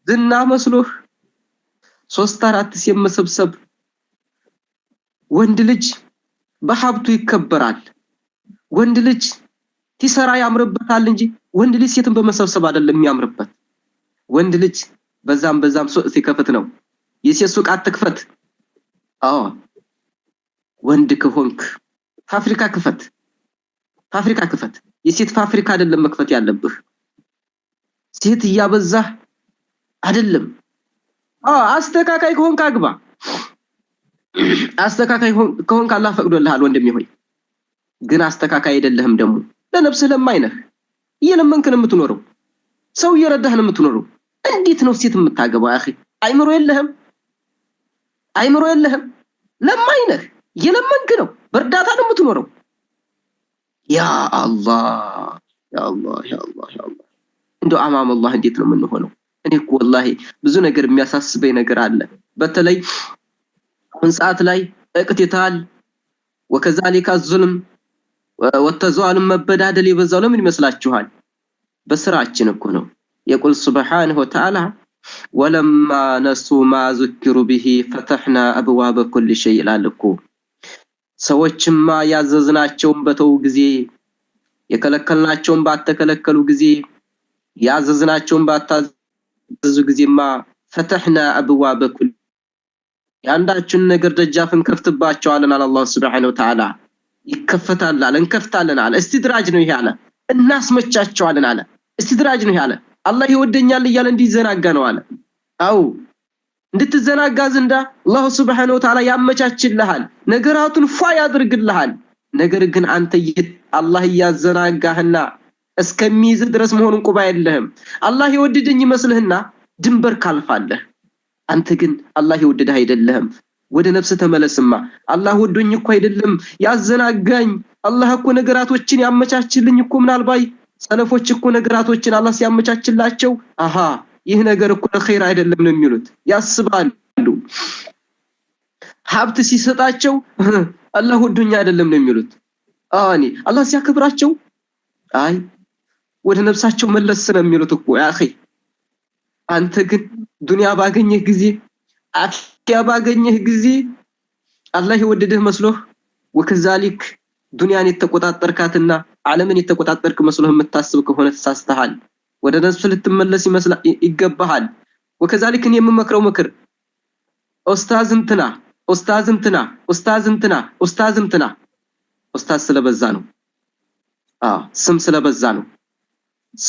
ዝና መስሎህ 3-4 ሴት መሰብሰብ ወንድ ልጅ በሀብቱ ይከበራል ወንድ ልጅ ሲሰራ ያምርበታል እንጂ ወንድ ልጅ ሴትን በመሰብሰብ አይደለም የሚያምርበት ወንድ ልጅ በዛም ሱቅ ሲከፍት ነው የሴት ሱቅ አትክፈት ወንድ ከሆንክ ፋብሪካ ክፈት የሴት ፋብሪካ አይደለም መክፈት ያለብህ ሴት ያበዛህ አይደለም አስተካካይ ከሆንክ አግባ አስተካካይ ከሆንክ አላህ ፈቅዶልሃል ወንድሜ ሆይ ግን አስተካካይ አይደለህም ደግሞ ለነፍስህ ለማይነህ እየለመንክ ነው የምትኖረው ሰው እየረዳህ ነው የምትኖረው እንዴት ነው ሴት የምታገባው አኺ አይምሮ የለህም ለማይነህ እየለመንክ ነው በእርዳታ ነው የምትኖረው ያ አላህ እንደው አማም አላህ እንዴት ነው የምንሆነው እኔ እኮ ወላሂ ብዙ ነገር የሚያሳስበኝ ነገር አለ በተለይ ሰዓት ላይ እቅትታል ወከዛሊካ الظلم ወተዛልም መበዳደል ይበዛው ለምን ይመስላችኋል በስራችን እኮ ነው يقول سبحانه وتعالى ولما نسوا ما ذكروا به فتحنا ابواب كل شيء ላልኩ ሰዎችማ ያዘዝናቸውን በተው ጊዜ የከለከልናቸውን ባተከለከሉ ጊዜ ያዘዝናቸውን ባታዘዙ ጊዜማ فتحنا ابواب كل ያንዳችን ነገር ደጃፍን ከፍትባቸዋለን አላህ Subhanahu Wa Ta'ala ይከፈታል አለ እንከፍታለን አለ እስቲድራጅ ነው ይሄ አለ እናስመቻቸዋለን አለ እስቲድራጅ ነው ይሄ አለ አላህ ይወደኛል እያለ እንዲዘናጋ ነው አለ አው እንድትዘናጋ ዘንዳ አላህ Subhanahu Wa Ta'ala ያመቻችልሃል ነገራቱን ፏ ያድርግልሃል ነገር ግን አንተ አላህ ያዘናጋህና እስከሚይዝ ድረስ መሆኑን ቁባ የለህም አላህ ይወደደኝ ይመስልህና ድንበር ካልፋለህ አንተ ግን አላህ ይወደደህ አይደለም ወደ ነፍስ ተመለስማ አላህ ወዶኝ እኮ አይደለም ያዘናጋኝ አላህ እኮ ነገራቶችን ያመቻችልኝ እኮ ምናልባት ሰለፎች እኮ ነገራቶችን አላህ ሲያመቻችላቸው አሃ ይህ ነገር እኮ ለኸይር አይደለም ነው የሚሉት ያስባሉ ሀብት ሲሰጣቸው አላህ ወዶኝ አይደለም ነው የሚሉት አኒ አላህ ሲያከብራቸው አይ ወደ ነፍሳቸው መለስ ነው የሚሉት እኮ ያ አኺ አንተ ግን ዱንያ ባገኘህ ጊዜ አፍያ ባገኘህ ጊዜ አላህ ይወደደህ መስሎህ ወከዛሊክ ዱንያን የተቆጣጠርካትና ዓለምን የተቆጣጠርክ መስሎህ የምታስብ ከሆነ ተሳስተሃል ወደ ነፍስ ልትመለስ ይገባሃል ወከዛሊክ እኔ የምመክረው ምክር ኡስታዝ ስለበዛ ነው ስም ስለበዛ ነው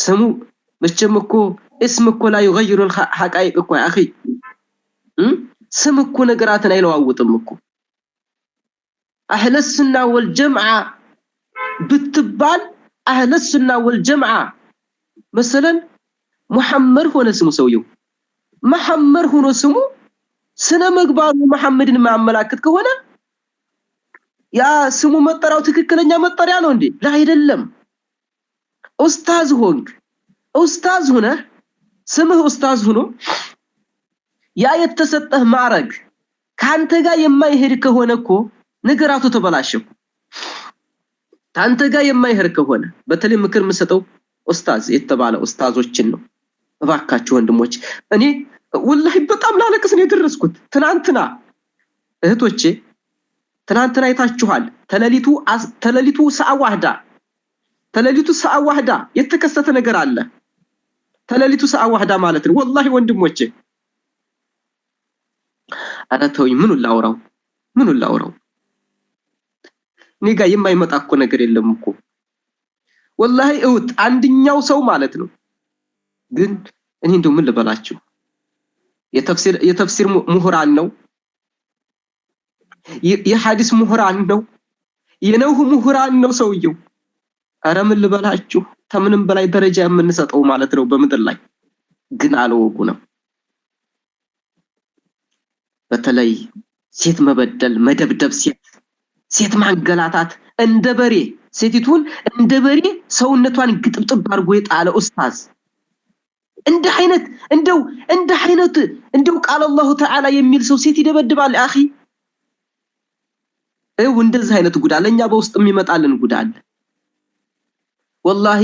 ስሙ መቼም እኮ اسم እኮ ላይ يغير الحقائق እኮ يا اخي ስም እኮ ነገራትን አይለዋውጥም እኮ اهل السنه والجماعه بتبال اهل السنه والجماعه مثلا محمد ሆነ ስሙ ሰውየው መሐመድ ሆኖ ስሙ ስነ ምግባሩ መሐመድን ማመላከት ከሆነ ያ ስሙ መጠራው ትክክለኛ መጠሪያ ነው እንዴ ላ አይደለም ኡስታዝ ሆነ ስምህ ኡስታዝ ሆኖ ያ የተሰጠህ ማዕረግ ካንተ ጋር የማይሄድ ከሆነኮ ነገራቱ ተበላሸው ካንተ ጋር የማይሄድ ከሆነ በተለይ ምክር መስጠው ኡስታዝ የተባለ ኡስታዞችን ነው እባካችሁ ወንድሞች እኔ ወላሂ በጣም ላለቅስ ነው የደረስኩት ትናንትና እህቶቼ ትናንትና አይታችኋል ተለሊቱ ሰዓ ዋህዳ የተከሰተ ነገር አለ ተለሊቱ ሰዓ ዋህዳ ማለት ነው ወላሂ ወንድሞቼ አራተውኝ ምኑን ላውራው ኒጋ የማይመጣ እኮ ነገር የለም እኮ ወላሂ እውት አንድኛው ሰው ማለት ነው ግን እኔ እንደው ምን ልበላችሁ የተፍሲር ምሁራን ነው የሐዲስ ምሁራን ነው የነውህ ምሁራን ነው ሰውየው አረ ምን ልበላችሁ ከምንም በላይ ደረጃ የምንሰጠው ማለት ነው በመድር ላይ ግን አልወጉ ነው በተለይ ሴት መበደል መደብደብ ሴት ማንገላታት እንደበሬ ሴቲቱን እንደበሬ ሰውነቷን ግጥብጥብ አድርጎ የጣለ ኡስታዝ እንደ አይነት እንደው ቃል አላህ ተዓላ የሚል ሰው ሴት ይደበድባል አኺ እንደዚህ አይነት ጉዳ ለኛ በውስጥ የሚመጣልን ጉዳ አለ ወላሂ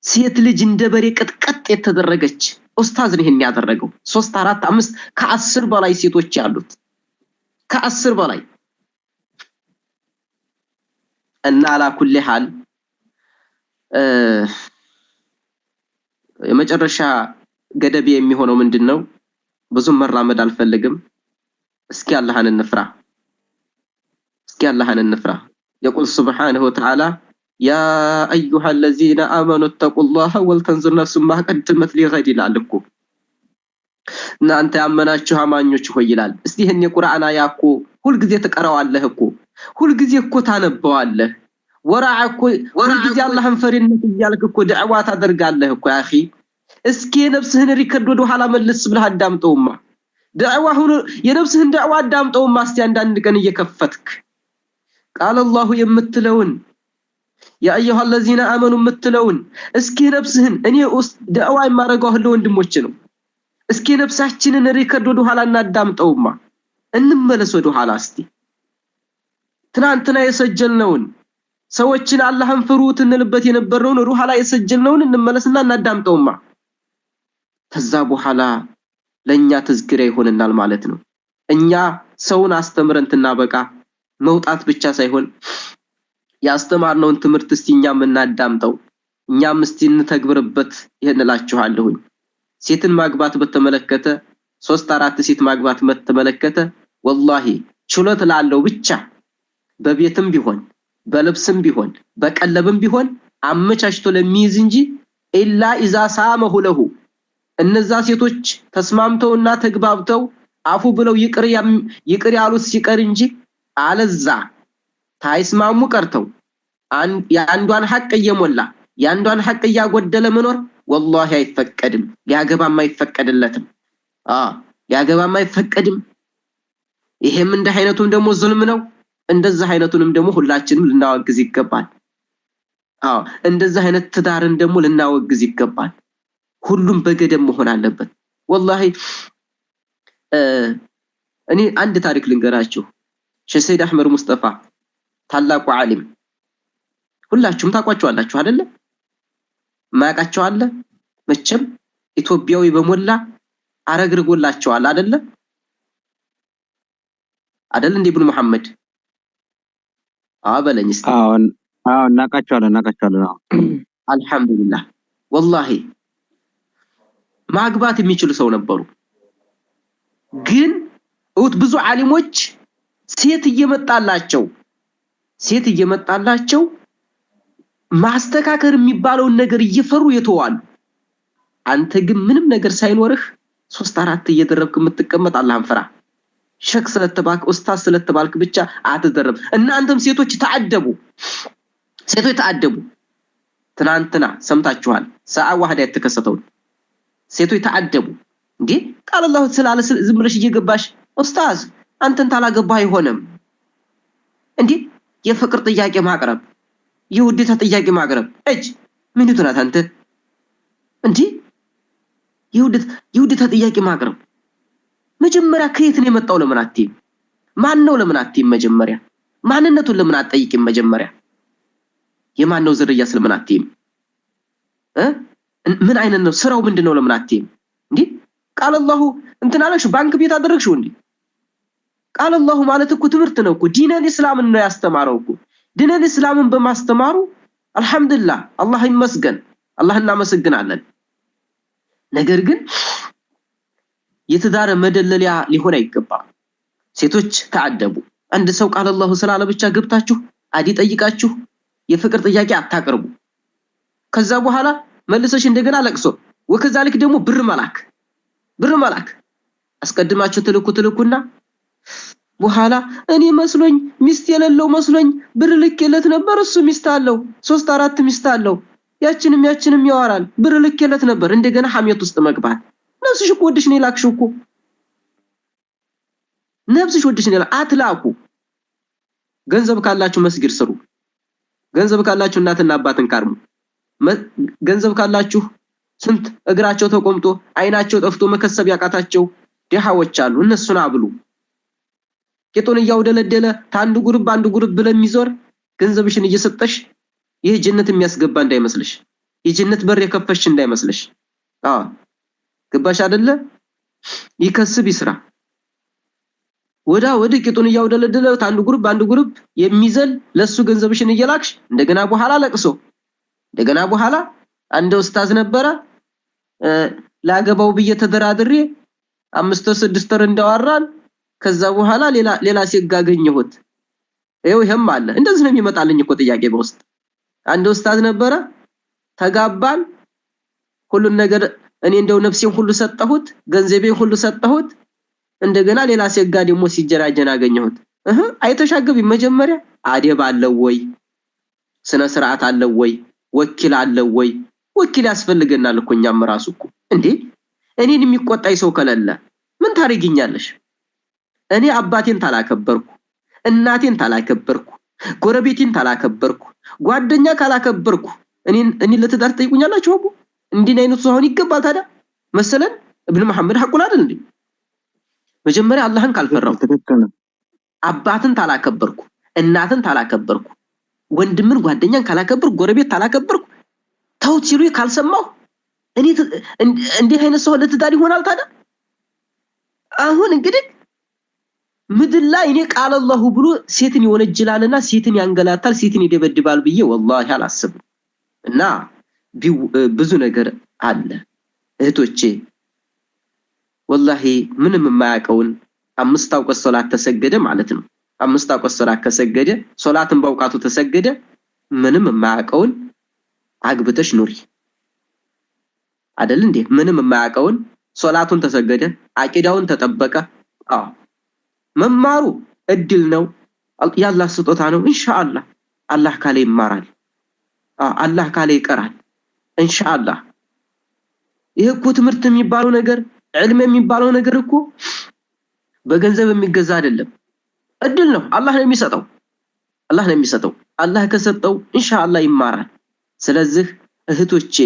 ሴት ልጅ እንደበሬ ቅጥቀጥ የተደረገች ኡስታዝ ነው ይሄን ያደረገው 3 4 5 ከ10 በላይ ሴቶች ያሉት ከ10 በላይ እና አላ ኩሊ ሐል የመጨረሻ ገደብ የሚሆነው ምንድነው ብዙም መራመድ አልፈልግም እስኪ አላህን እንፍራ يقول سبحانه وتعالى يا ايها الذين امنوا اتقوا الله ولتنظر نفس ما قدمت لغد ይላልኩ እናንተ ያመናችሁ አማኞች ሆይ ይላል እስቲ ይሄን የቁርአን አያኮ ሁሉ ጊዜ ተቀራዋለህ እኮ ሁሉ ጊዜ እኮ ታነበዋለህ ወራዓኮ ሁሉ ጊዜ አላህን ፈሪነት ይያልክ እኮ ዱዓ ታደርጋለህ እኮ አኺ እስኪ ነፍስህን ሪከርድ ወደ ኋላ መልስ ብለህ አዳምጠውማ ዱዓ ሁሉ የነፍስህን ዱዓ አዳምጠውማ እስቲ አንዳንድ ቀን እየከፈትክ قال الله የምትለውን يا ايها الذين امنوا የምትለውን እስኪ ነፍስህን እኔ ዱዓ የማረጋው ሁሉ ወንድሞች ነው እስኪ ነፍሳችንን ሪከርድ ወደ ኋላ እናዳምጠውማ እንመለስ ወደ ኋላ እስቲ ትናንትና የሰጀልነውን ሰዎችን አላህን ፍሩት እንልበት የነበረውን ወደ ኋላ የሰጀልነውን እንመለስና እናዳምጠውማ ከዛ በኋላ ለኛ ተዝክረ ይሆንናል ማለት ነው እኛ ሰውን አስተምረን ተናበቃ መውጣት ብቻ ሳይሆን ያስተማርነውን ትምህርት እስቲኛም እናዳምጠው እኛም እስቲ እንተግብርበት ይሄንላችኋለሁኝ ሴትን ማግባት በተመለከተ 3 4 ሴት ማግባት በተመለከተ والله ችሎት ላለው ብቻ በቤትም ቢሆን በልብስም ቢሆን በቀለብም ቢሆን አመቻችቶ ለሚይዝ እንጂ ኢላ ኢዛ ሳመሁ ለሁ እነዛ ሴቶች ተስማምተውና ተግባብተው አፉ ብለው ይቅር ያሉት ሲቀር እንጂ አለዛ ታይስማሙ ቀርተው ያንዷን ሐቅ እየሞላ ያንዷን ሐቅ ያጎደለ መኖር والله አይፈቀድም ሊያገባም አይፈቀድለትም ሊያገባም አይፈቀድም ይሄም እንደ አይነቱም ደግሞ ዙልም ነው እንደዛ አይነቱንም ደግሞ ሁላችንም ልናወግዝ ይገባል እንደዛ አይነት ትዳርን ደግሞ ልናወግዝ ይገባል ሁሉም በገደም መሆን አለበት والله እኔ አንድ ታሪክ ልንገራችሁ ሼህ ሰይድ አህመድ ሙስጠፋ ታላቁ ዓሊም ሁላችሁም ታቋቸዋላችሁ አይደለ ማያቃቸው አለ መቼም ኢትዮጵያዊ በሞላ አረግርጎላቸዋል አይደለ እንደ ኢብኑ መሐመድ አበለኝ እስቲ እናቃቸዋለን አልহামዱሊላህ والله ማግባት የሚችሉ ሰው ነበሩ ግን ብዙ ዓሊሞች ሴት እየመጣላቸው ማስተካከር የሚባለው ነገር እየፈሩ የተዋሉ አንተ ግን ምንም ነገር ሳይኖርህ 3 4 እየደረብክ የምትቀመጥ አላህን ፍራ ሸክ ስለተባልክ ኡስታዝ ስለተባልክ ብቻ አትደረብ እናንተም ሴቶች ተአደቡ ትናንትና ሰምታችኋል ሰዓ ዋህዳ የተከሰተው ሴቶች ተአደቡ እንዴ ቃል አላህ ስላለ ዝም ብለሽ እየገባሽ ኡስታዝ አንተን ታላገባ አይሆንም እንዴ የፍቅር ጥያቄ ማቅረብ የውዴታ ጥያቄ ማቅረብ ምን ይተናት አንተ እንዴ የውዴታ ጥያቄ ማቅረብ መጀመሪያ ከየት ነው የመጣው ለምን አትይም ማን ነው ለምን አትይም መጀመሪያ ማንነቱን ለምን አትጠይቂም መጀመሪያ የማን ነው ዝርያ ስለምን አትይም ምን አይነት ነው ስራው ምንድነው ለምን አትይም እንዴ ቃል አላህ እንትን አለሽ ባንክ ቤት አደረግሽው እንዴ ቃል አላህ ማለት እኮ ትምህርት ነው እኮ ዲነል እስላም ነው ያስተማረው እኮ ዲነል እስላምን በማስተማሩ አልহামዱሊላህ አላህ ይመስገን አላህ እናመሰግናለን ነገር ግን የትዳር መደለሊያ ሊሆን አይገባም ሴቶች ተአደቡ አንድ ሰው ቃል አላህ ስላለ ብቻ ገብታችሁ አዲ ጠይቃችሁ የፍቅር ጥያቄ አታቀርቡ ከዛ በኋላ መልሰሽ እንደገና ለቅሶ ወከዛልክ ደግሞ ብር መላክ አስቀድማችሁ ትልኩና በኋላ እኔ መስሎኝ ሚስት የሌለው መስሎኝ ብር ልክለት ነበር እሱ ሚስት አለው 3 4 ሚስት አለው ያችንም ያወራል ብር ልክለት ነበር እንደገና ሐሜት ውስጥ መግባት ነፍስሽ እኮ ወድሽ ነው ላክሽው እኮ ነፍስሽ ወድሽ ነው አትላኩ ገንዘብ ካላችሁ መስጊድ ስሩ ገንዘብ ካላችሁ እናትና አባትን ካርሙ ገንዘብ ካላችሁ ስንት እግራቸው ተቆምጦ አይናቸው ጠፍቶ መከሰብ ያቃታቸው ደሃዎች አሉ እነሱን አብሉ ቄጦን ያውደለደለ ታንዱ ጉርብ ለሚዞር ገንዘብሽን እየሰጠሽ ይሄ ጀነት የሚያስገባ እንዳይመስልሽ የጀነት በር የከፈሽ እንዳይመስልሽ ገባሽ አይደለ ይከስብ ይስራ ወደ ቂጡን ያውደለደለ አንድ ግሩፕ የሚዘል ለሱ ገንዘብሽን እየላክሽ እንደገና በኋላ ለቅሶ እንደገና በኋላ አንድ ኡስታዝ ነበረ ላገባው ብዬ ተደራድሬ 5-6 ወር እንዳወራን ከዛ በኋላ ሌላ ሲጋገኘሁት ይሄም አለ እንደዚህ ነው የሚመጣልኝ እኮ ጥያቄ በውስጥ አንድ ኡስታዝ ነበረ ተጋባን ሁሉን ነገር እኔ እንደው ነፍሴን ሁሉ ሰጠሁት ገንዘቤን ሁሉ ሰጠሁት እንደገና ሌላ ሲጋ ደሞ ሲጀራጀን አገኘሁት አይተሻገብ መጀመሪያ አደብ አለው ወይ ስነ ስርዓት አለው ወይ ወኪል አለው ወይ ወኪል ያስፈልገናል እኮ እኛም ራሱ እኮ እንዴ እኔን የሚቆጣይ ሰው ከለለ ምን ታረጊኛለሽ እኔ አባቴን ታላከበርኩ እናቴን ታላከበርኩ ጎረቤቴን ታላከበርኩ ጓደኛ ካላከበርኩ እኔ ለትዳር ጠይቁኛላችሁ አቡ እንዲህ አይነቱ ሰው ይገባል ታዲያ መሰለን ኢብኑ መሐመድ ሐቁን አይደል እንዴ መጀመሪያ አላህን ካልፈራው አባትን ታላከበርኩ እናትን ታላከበርኩ ወንድምን ጓደኛን ካላከበርኩ ጎረቤት ታላከበርኩ ተውት ሲሉ ካልሰማው እኔ እንዲህ አይነት ሰው ለትዳር ይሆናል ታዲያ አሁን እንግዲህ ምድላ እኔ ቃል አላሁ ብሎ ሴትን ይወነጅላልና ሴትን ያንገላታል ሴትን ይደበድባል ብዬ ወላሂ አላስብም እና ብዙ ነገር አለ እህቶቼ ወላሂ ምንም የማያቀውን 5 አውቀት ሶላት ተሰገደ ማለት ነው 5 አውቀት ሶላት ከሰገደ ሶላትን በአውቃቱ ተሰገደ ምንም የማያቀውን አግብተሽ ኑሪ አይደል እንዴ ምንም የማያቀውን ሶላቱን ተሰገደ አቂዳውን ተጠበቀ መማሩ እድል ነው ያላህ ስጦታ ነው ኢንሻአላህ አላህ ካለ ይማራል አላህ ካለ ይቀራል ኢንሻአላህ ይሄ እኮ ትምህርት የሚባለው ነገር ዕልም የሚባለው ነገር እኮ በገንዘብ የሚገዛ አይደለም እድል ነው አላህ ነው የሚሰጠው አላህ ከሰጠው ኢንሻአላህ ይማራል ስለዚህ እህቶቼ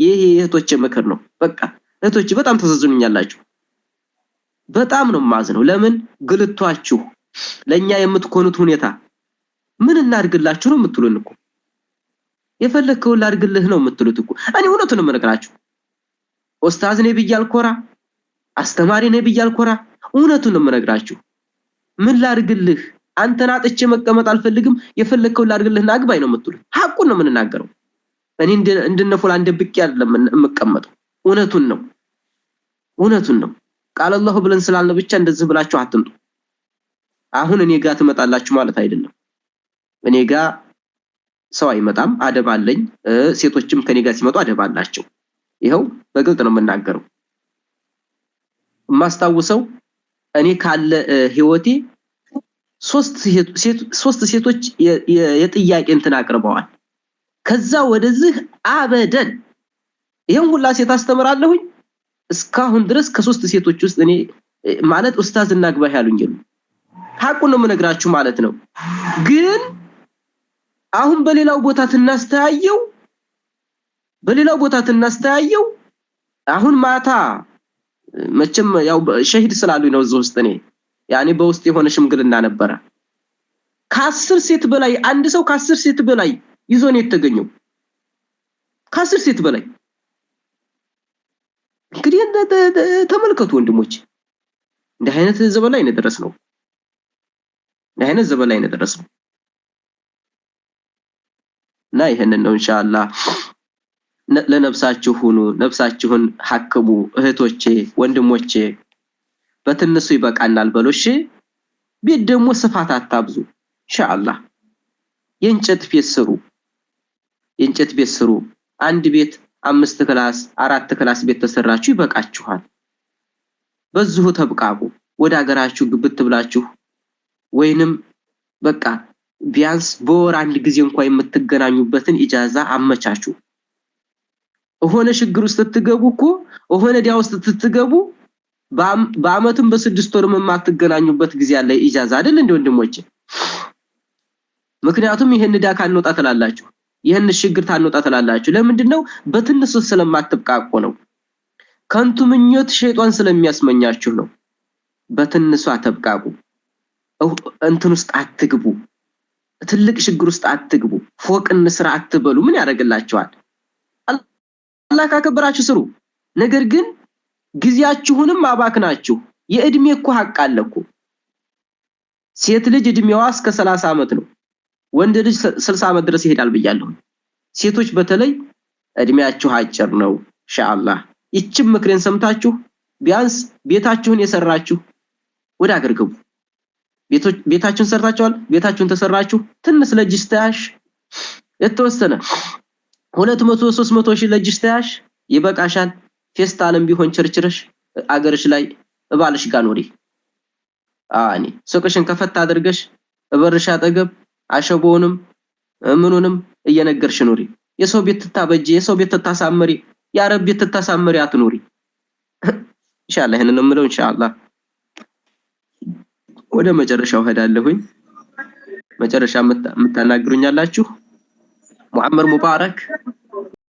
ይሄ እህቶቼ ምክር ነው በቃ እህቶቼ በጣም ተዘዝኑኛላችሁ በጣም ነው ማዝነው ለምን ግልቷችሁ ለኛ የምትኮኑት ሁኔታ ምን እናድርግላችሁ ነው የምትሉን እኮ የፈለከው ላድርግልህ ነው የምትሉት እኮ እኔ እውነቱን ነው የምነግራችሁ ኡስታዝ ነኝ ብያልኮራ አስተማሪ ነኝ ብያልኮራ እውነቱን ነው የምነግራችሁ ምን ላድርግልህ አንተን አጥቼ መቀመጥ አልፈልግም የፈለከው ላድርግልህና አግባይ ነው የምትሉት ሐቁን ነው የምንናገረው እኔ እንደነፈላ እንደብቅ አይደለም የምቀመጠው እውነቱን ነው ቃል አላህ ብለን ስላልነ ብቻ እንደዚህ ብላችሁ አትምጡ አሁን እኔ ጋር ትመጣላችሁ ማለት አይደለም እኔ ጋር ሰው አይመጣም አደብ አለኝ ሴቶችም ከኔ ጋር ሲመጡ አደብ አላቸው ይሄው በግልጥ ነው የምናገረው ማስታውሰው እኔ ካለ ህይወቴ 3 ሴቶች የጥያቄ እንትን አቅርበዋል ከዛ ወደዚህ አበደን ይሄን ሁላ ሴት አስተምራለሁኝ እስካሁን ድረስ ከ3 ሴቶች ውስጥ እኔ ማለት ኡስታዝ እናግባ ያሉኝ ሐቁን ነው የምነግራችሁ ማለት ነው ግን አሁን በሌላው ቦታ ትናስተያየው አሁን ማታ መቼም ያው ሸሂድ ስላሉኝ ነው እዚህ ውስጥ እኔ ያኔ በውስጥ የሆነ ሽምግልና ነበረ ከ10 ሴት በላይ አንድ ሰው ከ10 ሴት በላይ ይዞ ነው የተገኘው ከ10 ሴት በላይ እንግዲህ ተመልከቱ ወንድሞች እንደ አይነት ዘበላይ ነው ደረስነው እና ይሄንን ነው ኢንሻአላህ ለነፍሳችሁ ሁኑ ነፍሳችሁን ሐክሙ እህቶቼ ወንድሞቼ በትንሱ ይበቃናል በሉሽ ቤት ደግሞ ስፋት አታብዙ ኢንሻአላህ የእንጨት ቤት ስሩ አንድ ቤት 5 ክላስ 4 ክላስ ቤት ተሰራችሁ ይበቃችኋል በዚሁ ተብቃቁ ወደ ሀገራችሁ ግብት ብላችሁ ወይንም በቃ ቢያንስ በወር አንድ ጊዜ እንኳን የምትገናኙበትን ኢጃዛ አመቻቹ ሆነ ችግር ውስጥ ትገቡ እኮ ሆነ ዲያ ውስጥ ትትገቡ በአመቱም በ6 ወርም የማትገናኙበት ጊዜ አለ ኢጃዛ አይደል እንደ ወንድሞቼ ምክንያቱም ይሄን ዳ ካንወጣ ተላላችሁ ይሄን ችግር ታንወጣ ተላላችሁ ለምንድነው በትንሱ ስለማትብቃቁ ነው ከንቱ ምኞት ሸይጣን ስለሚያስመኛችሁ ነው በትንሱ አትብቃቁ እንትን ውስጥ አትግቡ ትልቅ ችግር ውስጥ አትግቡ ፎቅን ስራ አትበሉ ምን ያደርግላችኋል አላህ ካከበራችሁ ስሩ ነገር ግን ጊዜያችሁንም አባክናችሁ የእድሜ እኮ ሐቅ አለ እኮ ሴት ልጅ እድሜዋ እስከ 30 ዓመት ነው ወንድ ልጅ 60 ዓመት ድረስ ይሄዳል ብያለሁ ሴቶች በተለይ እድሜያችሁ አጭር ነው ኢንሻአላህ ይችም ምክሬን ሰምታችሁ ቢያንስ ቤታችሁን የሰራችሁ ወደ አገር ግቡ ቤታችሁን ሰርታችኋል ቤታችሁን ተሰራችሁ ትንሽ ለጅስታሽ የተወሰነ 200 300 ሺህ ለጅስታሽ ይበቃሻል ፌስታልም ቢሆን ቸርችረሽ አገርሽ ላይ እባልሽ ጋር ኖሪ አኒ ሱቅሽን ከፈታ አድርገሽ በርሻ አጠገብ አሸቦውንም ምኑንም እየነገርሽ ኑሪ የሰው ቤት ተታበጂ የሰው ቤት ተታሳመሪ ያረብ ቤት ተታሳመሪ አትኑሪ ኢንሻአላህ ይሄንን ነው የምለው ኢንሻአላህ ወደ መጨረሻው ሄዳለሁኝ መጨረሻ የምታናግሩኛላችሁ ሙአመር ሙባረክ